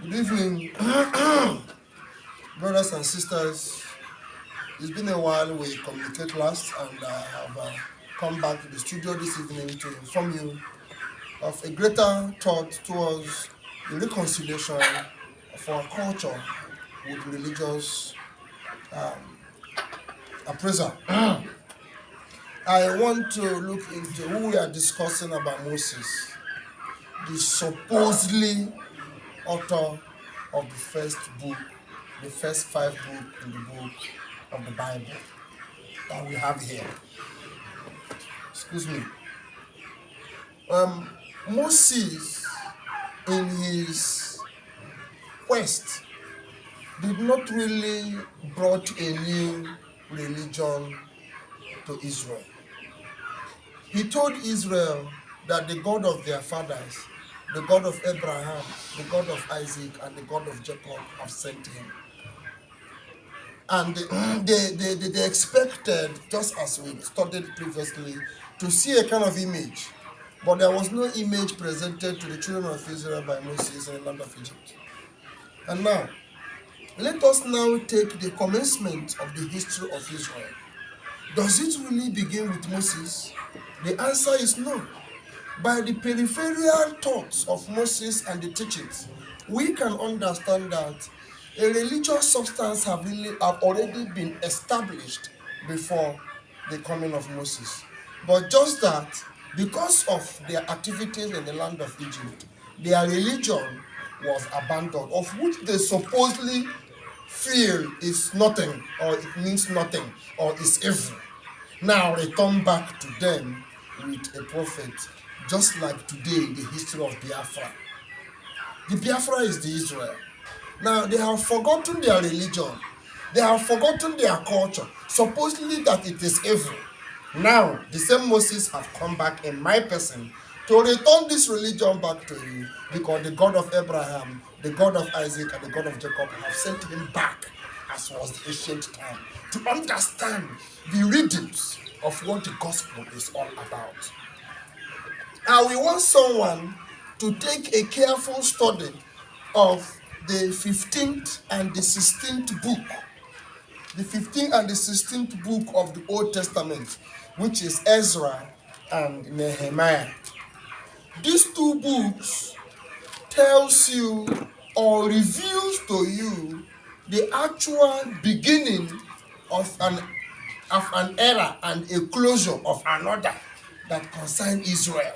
Good evening, brothers and sisters. It's been a while we communicate last, and I have come back to the studio this evening to inform you of a greater thought towards the reconciliation of our culture with religious appraisal. I want to look into who we are discussing about Moses, the supposedly author of the first book, the first 5 books in the book of the Bible that we have here. Excuse me. Moses, in his quest, did not really brought a new religion to Israel. He told Israel that the God of their fathers, the God of Abraham, the God of Isaac, and the God of Jacob have sent him. And they expected, just as we studied previously, to see a kind of image. But there was no image presented to the children of Israel by Moses in the land of Egypt. And now, let us now take the commencement of the history of Israel. Does it really begin with Moses? The answer is no. By the peripheral thoughts of Moses and the teachings, we can understand that a religious substance have already been established before the coming of Moses. But just that, because of their activities in the land of Egypt, their religion was abandoned, of which they supposedly feel is nothing, or it means nothing, or is evil. Now return back to them with a prophet, just like today in the history of Biafra. The Biafra is the Israel. Now they have forgotten their religion. They have forgotten their culture, supposedly that it is evil. Now the same Moses have come back in my person to return this religion back to you, because the God of Abraham, the God of Isaac, and the God of Jacob have sent him back, as was the ancient time, to understand the readings of what the gospel is all about. Now we want someone to take a careful study of the 15th and the 16th book, the 15th and the 16th book of the Old Testament, which is Ezra and Nehemiah. These 2 books tells you or reveals to you the actual beginning of an era and a closure of another that concern Israel.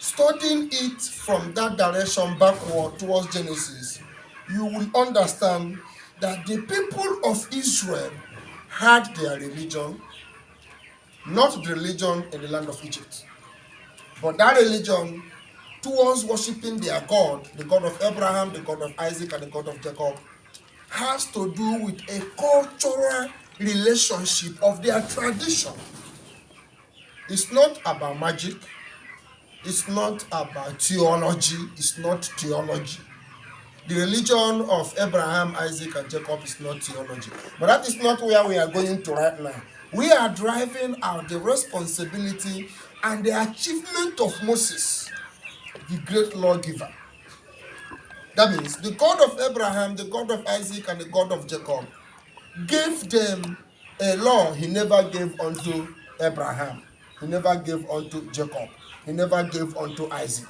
Studying it from that direction backward towards Genesis, you will understand that the people of Israel had their religion, not the religion in the land of Egypt, but that religion towards worshiping their God, the God of Abraham, the God of Isaac, and the God of Jacob, has to do with a cultural relationship of their tradition. It's not about magic. It's not about theology. It's not theology. The religion of Abraham, Isaac, and Jacob is not theology. But that is not where we are going to right now. We are driving out the responsibility and the achievement of Moses, the great lawgiver. That means the God of Abraham, the God of Isaac, and the God of Jacob gave them a law he never gave unto Abraham. He never gave unto Jacob. He never gave unto Isaac.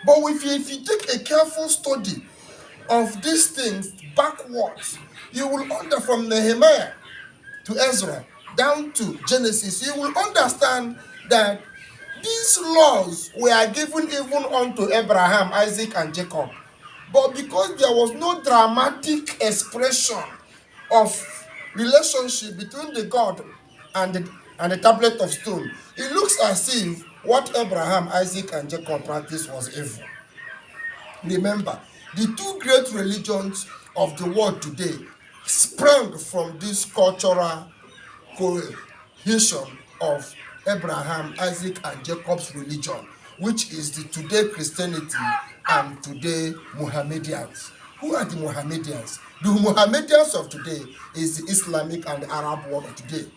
But if you take a careful study of these things backwards, you will understand from Nehemiah to Ezra down to Genesis, you will understand that these laws were given even unto Abraham, Isaac, and Jacob. But because there was no dramatic expression of relationship between the God and the tablet of stone, it looks as if what Abraham, Isaac, and Jacob practiced was evil. Remember, the 2 great religions of the world today sprang from this cultural cohesion of Abraham, Isaac, and Jacob's religion, which is the today Christianity and today Mohammedans. Who are the Mohammedans? The Mohammedans of today is the Islamic and the Arab world of today.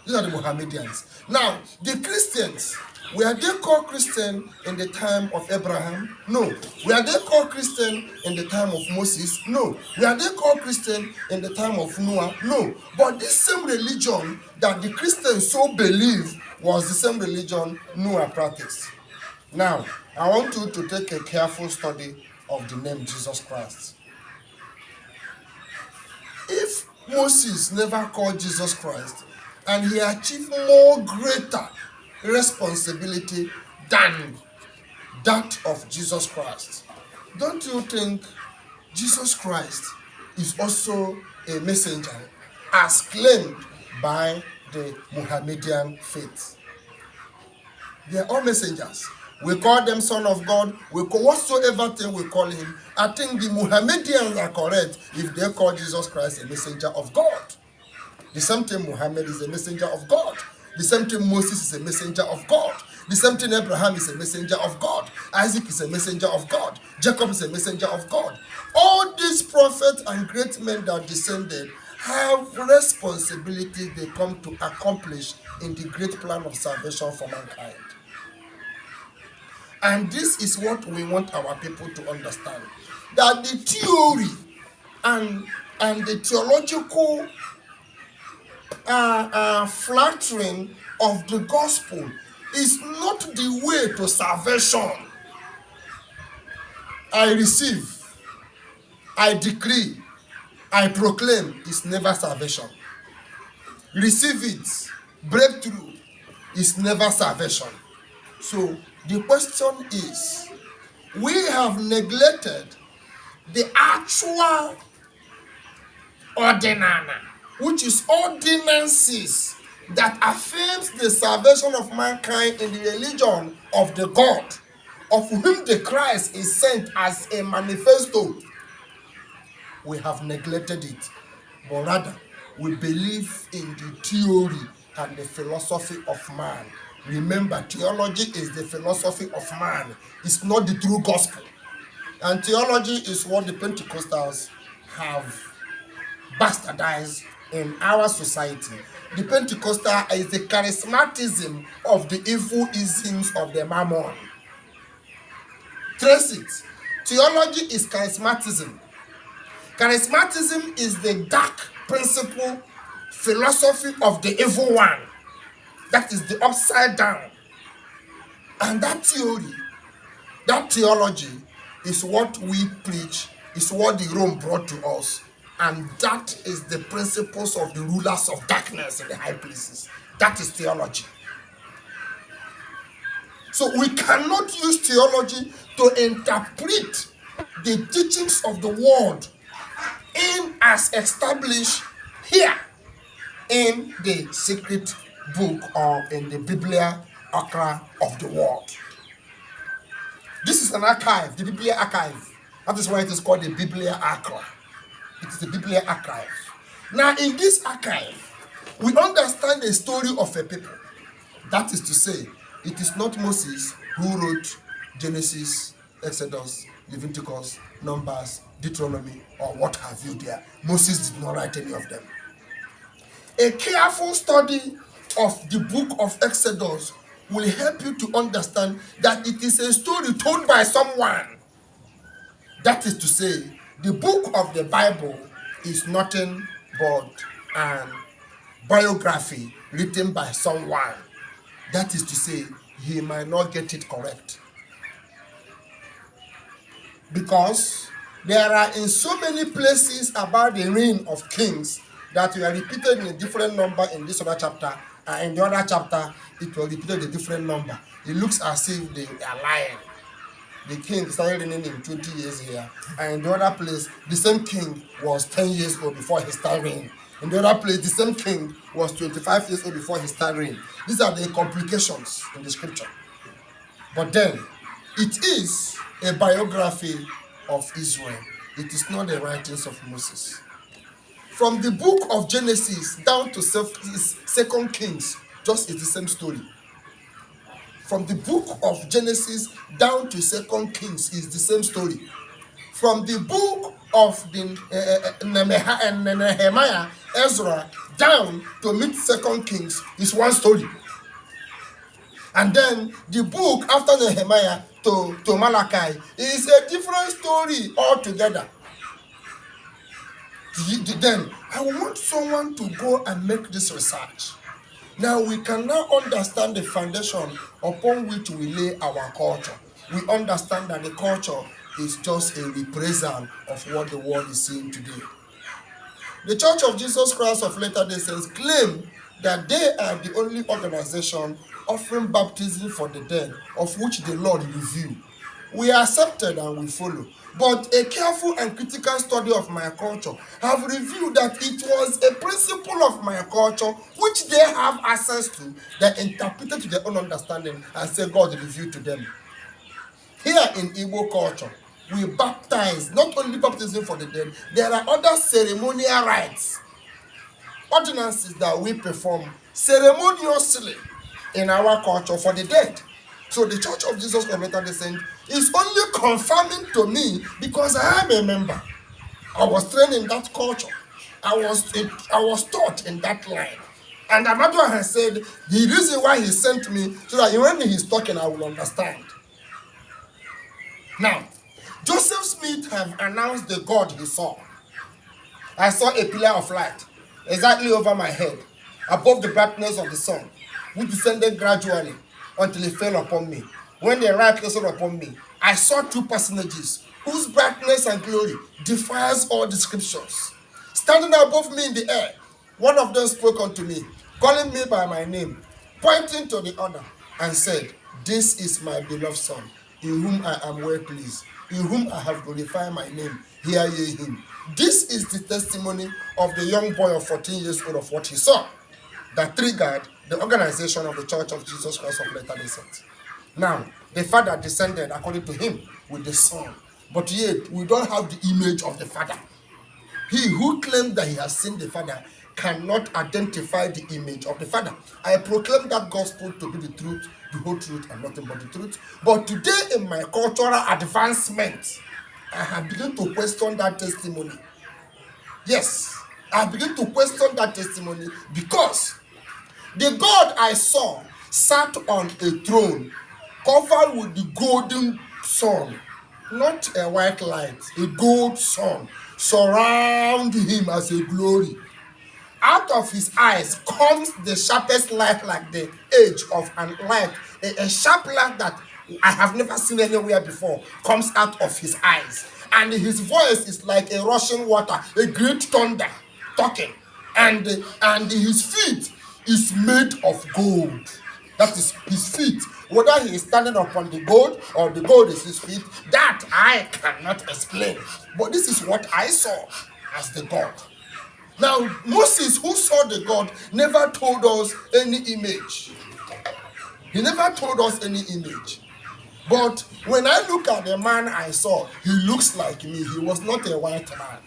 These are the Mohammedans. Now, the Christians Were they called Christian in the time of Abraham? No. Were they called Christian in the time of Moses? No. Were they called Christian in the time of Noah? No. But this same religion that the Christians so believe was the same religion Noah practiced. Now, I want you to take a careful study of the name Jesus Christ. If Moses never called Jesus Christ and he achieved more greater responsibility than that of Jesus Christ, don't you think Jesus Christ is also a messenger as claimed by the Muhammadan faith? They are all messengers. We call them Son of God. We call whatsoever thing we call him. I think the Muhammadans are correct if they call Jesus Christ a messenger of God. The same thing Muhammad is a messenger of God. The same thing Moses is a messenger of God. The same thing Abraham is a messenger of God. Isaac is a messenger of God. Jacob is a messenger of God. All these prophets and great men that descended have responsibility they come to accomplish in the great plan of salvation for mankind. And this is what we want our people to understand. That the theory and the theological flattering of the gospel is not the way to salvation. I receive, I decree, I proclaim is never salvation. Receive it, breakthrough is never salvation. So the question is, we have neglected the actual ordinana, which is ordinances that affirms the salvation of mankind in the religion of the God, of whom the Christ is sent as a manifesto. We have neglected it, but rather we believe in the theory and the philosophy of man. Remember, theology is the philosophy of man. It's not the true gospel. And theology is what the Pentecostals have bastardized in our society. The Pentecostal is the charismatism of the evil isms of the mammon. Trace it. Theology is charismatism. Charismatism is the dark principle philosophy of the evil one. That is the upside down. And that theory, that theology is what we preach, is what the Rome brought to us. And that is the principles of the rulers of darkness in the high places. That is theology. So we cannot use theology to interpret the teachings of the world in as established here in the secret book or in the Biblia Accra of the world. This is an archive, the Biblia Archive. That is why it is called the Biblia Accra. It is the Biblia Archive. Now, in this archive, we understand the story of a people. That is to say, it is not Moses who wrote Genesis, Exodus, Leviticus, Numbers, Deuteronomy, or what have you there. Moses did not write any of them. A careful study of the book of Exodus will help you to understand that it is a story told by someone. That is to say, the book of the Bible is nothing but an biography written by someone. That is to say, he might not get it correct. Because there are in so many places about the reign of kings that were repeated in a different number in this other chapter, and in the other chapter, it was repeated a different number. It looks as if they are lying. The king started reigning in 20 years here, and in the other place, the same king was 10 years old before he started reigning. In the other place, the same king was 25 years old before he started reigning. These are the complications in the scripture. But then, it is a biography of Israel. It is not the writings of Moses. From the book of Genesis down to 2 Kings, just is the same story. From the book of Genesis down to 2 Kings is the same story. From the book of Nehemiah, Ezra, down to mid 2 Kings is one story. And then the book after Nehemiah to Malachi is a different story altogether. Then I want someone to go and make this research. Now we can now understand the foundation upon which we lay our culture. We understand that the culture is just a reprisal of what the world is seeing today. The Church of Jesus Christ of Latter-day Saints claim that they are the only organization offering baptism for the dead, of which the Lord revealed. We accepted and we follow. But a careful and critical study of my culture have revealed that it was a principle of my culture which they have access to, that interpreted to their own understanding and say God revealed to them. Here in Igbo culture, we baptize, not only baptism for the dead, there are other ceremonial rites, ordinances that we perform ceremoniously in our culture for the dead. So the Church of Jesus Christ of Latter-day Saints is only confirming to me because I am a member. I was trained in that culture. I was taught in that line. And Amadu has said the reason why he sent me so that when he's talking, I will understand. Now, Joseph Smith have announced the God he saw. I saw a pillar of light exactly over my head, above the brightness of the sun, which descended gradually until it fell upon me. When the light rested upon me, I saw two personages whose brightness and glory defies all descriptions. Standing above me in the air, one of them spoke unto me, calling me by my name, pointing to the other, and said, "This is my beloved son, in whom I am well pleased, in whom I have glorified my name. Hear ye him." This is the testimony of the young boy of 14 years old of what he saw that triggered the organization of the Church of Jesus Christ of Latter-day Saints. Now, the Father descended according to him with the Son, but yet we don't have the image of the Father. He who claims that he has seen the Father cannot identify the image of the Father. I proclaim that gospel to be the truth, the whole truth, and nothing but the truth. But today, in my cultural advancement, I have begun to question that testimony. Yes, I begin to question that testimony because the God I saw sat on a throne covered with the golden sun, not a white light, a gold sun surround him as a glory. Out of his eyes comes the sharpest light, like the edge of an light, a sharp light that I have never seen anywhere before, comes out of his eyes. And his voice is like a rushing water, a great thunder talking. And his feet is made of gold. That is his feet. Whether he is standing upon the gold or the gold is his feet, that I cannot explain. But this is what I saw as the God. Now, Moses, who saw the God, never told us any image. He never told us any image. But when I look at the man I saw, he looks like me. He was not a white man.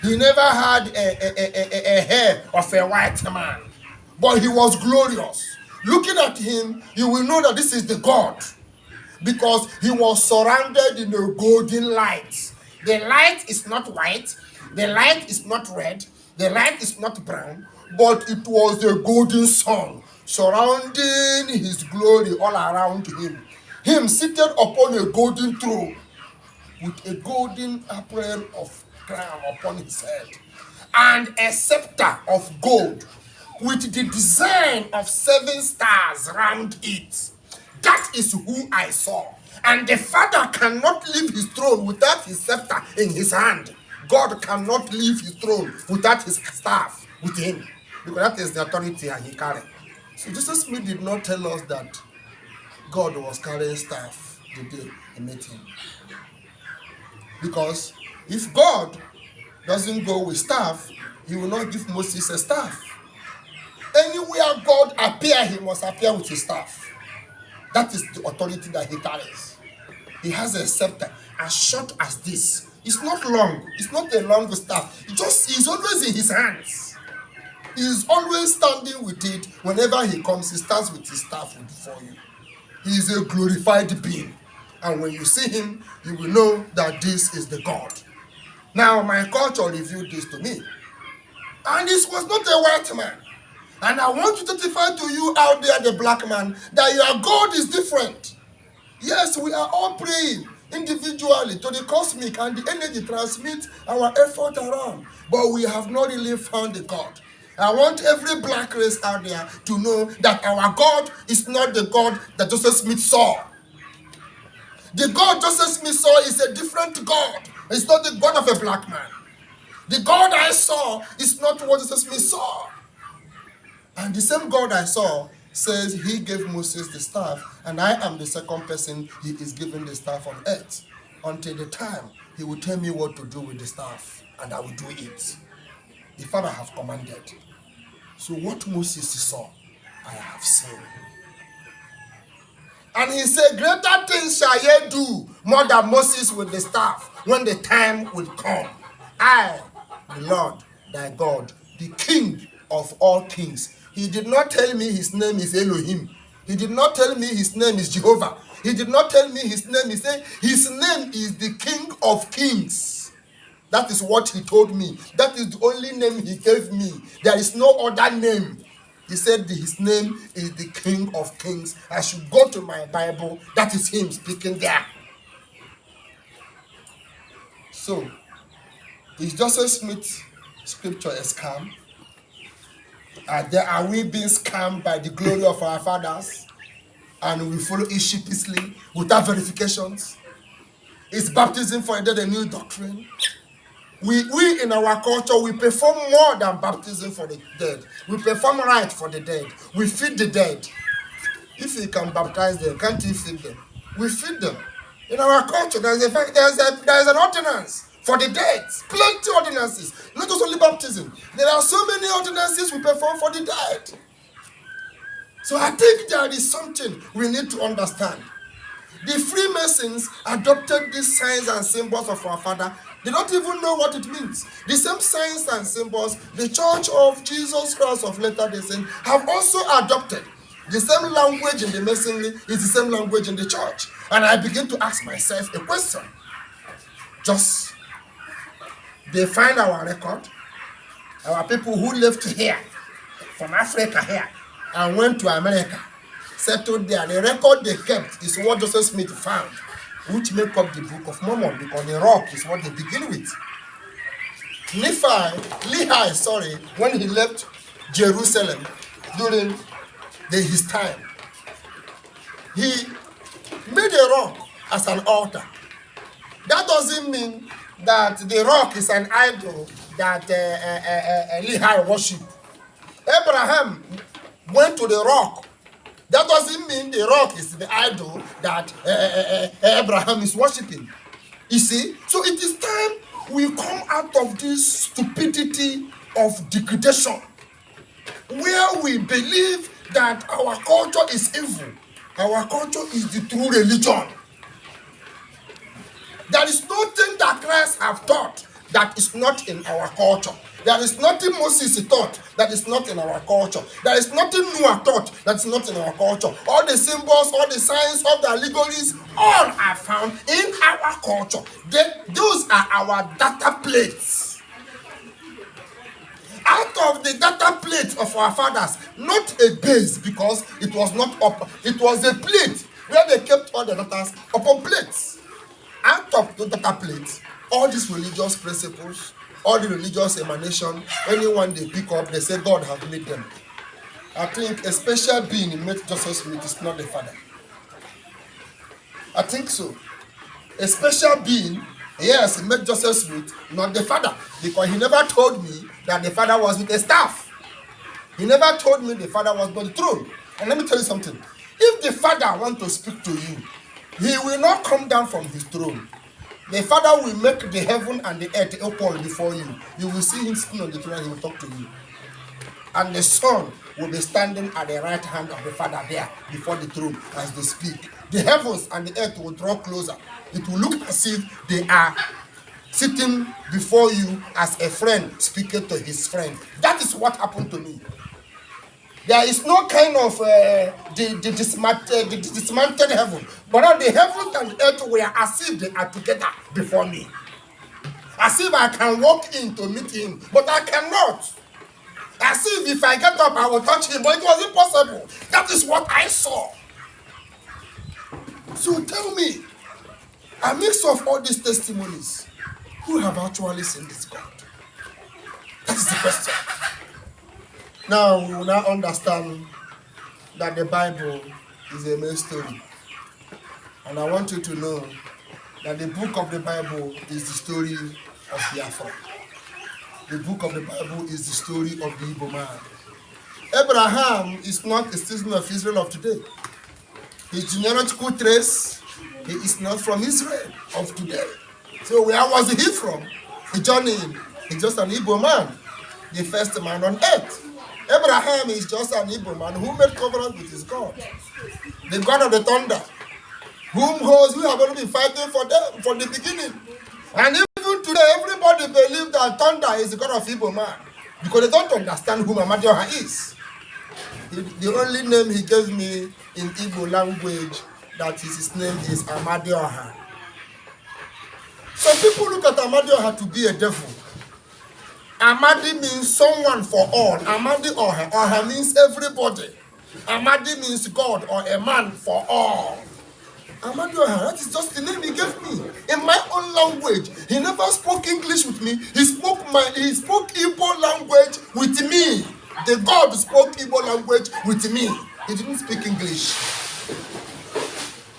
He never had a hair of a white man. But he was glorious. Looking at him, you will know that this is the God. Because he was surrounded in a golden light. The light is not white. The light is not red. The light is not brown. But it was a golden sun surrounding his glory all around him. Him seated upon a golden throne with a golden apparel of crown upon his head and a scepter of gold with the design of 7 stars round it. That is who I saw. And the Father cannot leave his throne without his scepter in his hand. God cannot leave his throne without his staff with him, because that is the authority he carries. So Jesus Smith did not tell us that God was carrying staff the day he met him. Because if God doesn't go with staff, he will not give Moses a staff. Anywhere God appears, he must appear with his staff. That is the authority that he carries. He has a scepter as short as this. It's not long. It's not a long staff. It's always in his hands. He is always standing with it. Whenever he comes, he stands with his staff before you. He is a glorified being. And when you see him, you will know that this is the God. Now, my culture revealed this to me. And this was not a white man. And I want to testify to you out there, the black man, that your God is different. Yes, we are all praying individually to the cosmic, and the energy transmits our effort around. But we have not really found the God. I want every black race out there to know that our God is not the God that Joseph Smith saw. The God Joseph Smith saw is a different God. It's not the God of a black man. The God I saw is not what Joseph Smith saw. And the same God I saw says he gave Moses the staff, and I am the second person he is giving the staff on earth. Until the time he will tell me what to do with the staff, and I will do it. The Father has commanded. So what Moses saw, I have seen. And he said, greater things shall ye do more than Moses with the staff, when the time will come. I, the Lord, thy God, the King of all kings. He did not tell me his name is Elohim. He did not tell me his name is Jehovah. He did not tell me his name. He said his name is the King of Kings. That is what he told me. That is the only name he gave me. There is no other name. He said his name is the King of Kings. I should go to my Bible. That is him speaking there. So, is Joseph Smith's scripture a scam? Are we being scammed by the glory of our fathers, and we follow it sheepishly without verifications? Is baptism for the dead a new doctrine? We in our culture, we perform more than baptism for the dead. We perform right for the dead. We feed the dead. If you can baptize them, can't you feed them? We feed them. In our culture, there's an ordinance for the dead. Plenty of ordinances. Not just only baptism. There are so many ordinances we perform for the dead. So I think there is something we need to understand. The Freemasons adopted these signs and symbols of our Father. They don't even know what it means. The same signs and symbols the Church of Jesus Christ of Latter-day Saints have also adopted. The same language in the Masonry is the same language in the church. And I begin to ask myself a question. Just, they find our record, our people who left here, from Africa here, and went to America, settled there. The record they kept is what Joseph Smith found, which make up the Book of Mormon, because the rock is what they begin with. Lehi, when he left Jerusalem during his time, he made a rock as an altar. That doesn't mean that the rock is an idol that Lehi worship. Abraham went to the rock. That doesn't mean the rock is the idol that Abraham is worshiping. You see? So it is time we come out of this stupidity of degradation, where we believe that our culture is evil. Our culture is the true religion. There is nothing that Christ have taught that is not in our culture. There is nothing Moses taught that is not in our culture. There is nothing Noah taught that is not in our culture. All the symbols, all the signs, all the allegories, all are found in our culture. Those are our data plates. Out of the data plate of our fathers, not a base, because it was not up. It was a plate where they kept all the data upon plates. Out of the data plate, all these religious principles, all the religious emanation, anyone they pick up, they say God have made them. I think a special being made Joseph Smith is not the Father. I think so. A special being, yes, he made Joseph Smith, not the Father, because he never told me that the Father was with a staff. He never told me the Father was on the throne. And let me tell you something. If the Father wants to speak to you, he will not come down from his throne. The Father will make the heaven and the earth equal before you. You will see him sitting on the throne and he will talk to you. And the Son will be standing at the right hand of the Father there before the throne as they speak. The heavens and the earth will draw closer. It will look as if they are sitting before you as a friend speaking to his friend. That is what happened to me. There is no kind of the dismantled heaven. But now the heavens and the earth were as if they are together before me. As if I can walk in to meet him. But I cannot. As if I get up, I will touch him, but it was impossible. That is what I saw. So tell me, amidst of all these testimonies, who have actually seen this God? That is the question. Now we will now understand that the Bible is a main story. And I want you to know that the book of the Bible is the story of Biafra. The book of the Bible is the story of the Igbo man. Abraham is not a citizen of Israel of today. His genealogical trace, he is not from Israel of today. So where was he from? He journeyed. He's just an Igbo man, the first man on earth. Abraham is just an Igbo man who made covenant with his God, the God of the thunder, who have only been fighting for them from the beginning. And even today, everybody believes that thunder is the God of Igbo man because they don't understand who Amadioha is. The only name he gave me in Igbo language, that is his name is Amadioha. Some people look at Amadioha to be a devil. Amadi means someone for all. Amadi Oha. Oha means everybody. Amadi means God or a man for all. Amadi Oha, that is just the name he gave me. In my own language. He never spoke English with me. He spoke Igbo language with me. The God spoke Igbo language with me. He didn't speak English.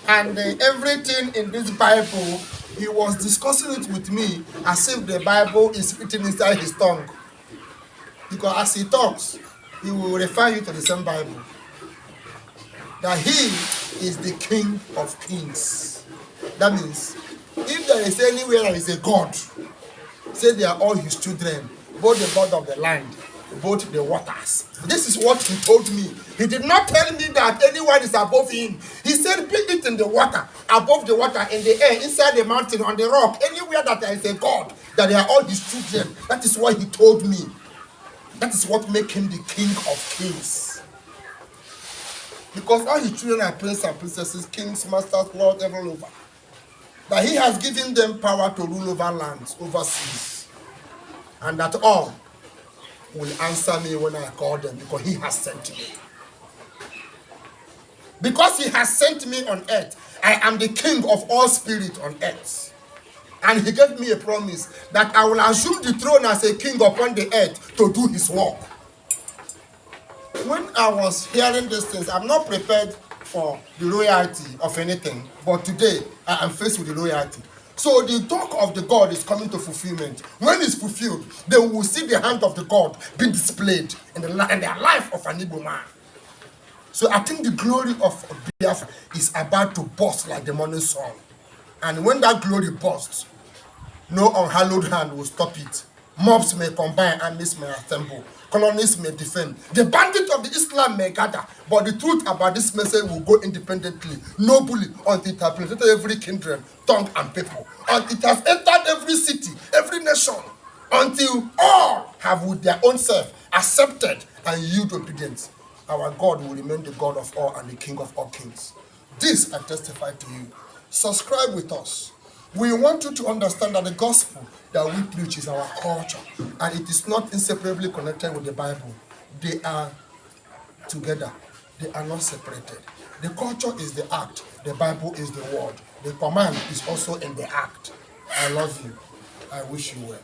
And everything in this Bible, he was discussing it with me as if the Bible is written inside his tongue. Because as he talks, he will refer you to the same Bible. That he is the King of Kings. That means, if there is anywhere there is a God, say they are all his children, both the God of the land, both the waters. This is what he told me. He did not tell me that anyone is above him. He said, be it in the water, above the water, in the air, inside the mountain, on the rock, anywhere that there is a God, that they are all his children. That is what he told me. That is what makes him the King of Kings. Because all his children are princes and princesses, kings, masters, lords, every over. That he has given them power to rule over lands, over seas. And that all will answer me when I call them, because he has sent me. Because he has sent me on earth, I am the king of all spirit on earth. And he gave me a promise that I will assume the throne as a king upon the earth to do his work. When I was hearing these things, I'm not prepared for the royalty of anything, but today I am faced with the royalty. So the talk of the God is coming to fulfillment. When it's fulfilled, they will see the hand of the God being displayed in the life of an Igbo man. So I think the glory of Biafra is about to burst like the morning sun. And when that glory bursts, no unhallowed hand will stop it. Mobs may combine, armies may assemble, colonies may defend. The bandits of the Islam may gather, but the truth about this message will go independently, nobly, until it has penetrated every kindred, tongue, and people. Until it has entered every city, every nation, until all have with their own self accepted and yield obedience. Our God will remain the God of all and the King of all kings. This I testify to you. Subscribe with us. We want you to understand that the gospel that we preach is our culture, and it is not inseparably connected with the Bible. They are together. They are not separated. The culture is the act. The Bible is the word. The command is also in the act. I love you. I wish you well.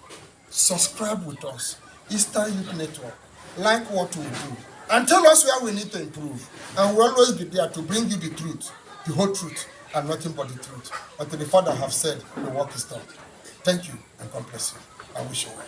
Subscribe with us. Eastern Youth Network. Like what we do. And tell us where we need to improve. And we'll always be there to bring you the truth, the whole truth, and nothing but the truth. Until the Father have said, the work is done. Thank you, and God bless you. I wish you well.